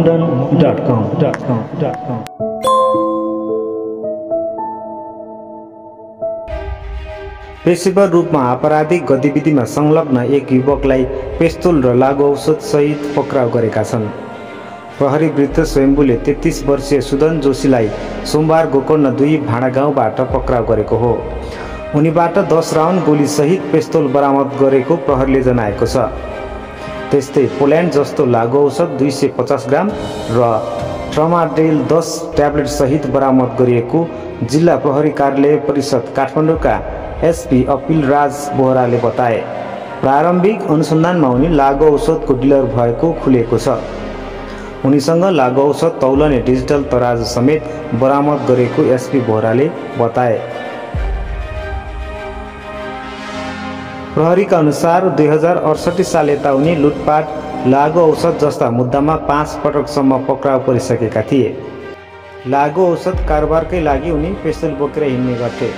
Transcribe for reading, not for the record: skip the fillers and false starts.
mohamdan.com. पेशेवर रूपमा आपराधिक गतिविधिमा संलग्न एक युवकलाई पेस्तोल र लागु औषध सहित पक्राउ गरेका छन्। प्रहरी वृत्त स्वयम्भूले 33 वर्षीय सुदन जोशीलाई सोमबार गोकर्ण 2 भाँडा गाउँबाट पक्राउ गरेको हो। उनीबाट 10 राउन्ड गोली सहित पेस्तोल बरामद गरेको प्रहरीले जनाएको छ। त्यस्तै पोल्यान्ड जस्तो लागु औषध 250 ग्राम र ट्रमाडेल 10 ट्याब्लेट सहित बरामद गरिएको जिल्ला प्रहरी कार्यालय परिषद काठमाडौँका एसपी अपिल राज बोहराले बताए। प्रारम्भिक अनुसन्धानमा उनी लागु औषधको डिलर भएको खुलेको छ। उनीसँग लागु औषध तौलने डिजिटल तराजु समेत बरामद गरेको एसपी बोहराले बताए। प्रहरीका अनुसार 2068 साल यता उनी लुटपाट, लागु औषध जस्ता मुद्दामा 5 पटकसम्म पक्राउ परिसकेका थिए। लागु औषध कारोबारकै लागि उनी पेस्तोल बोकेर हिँड्ने गर्थे।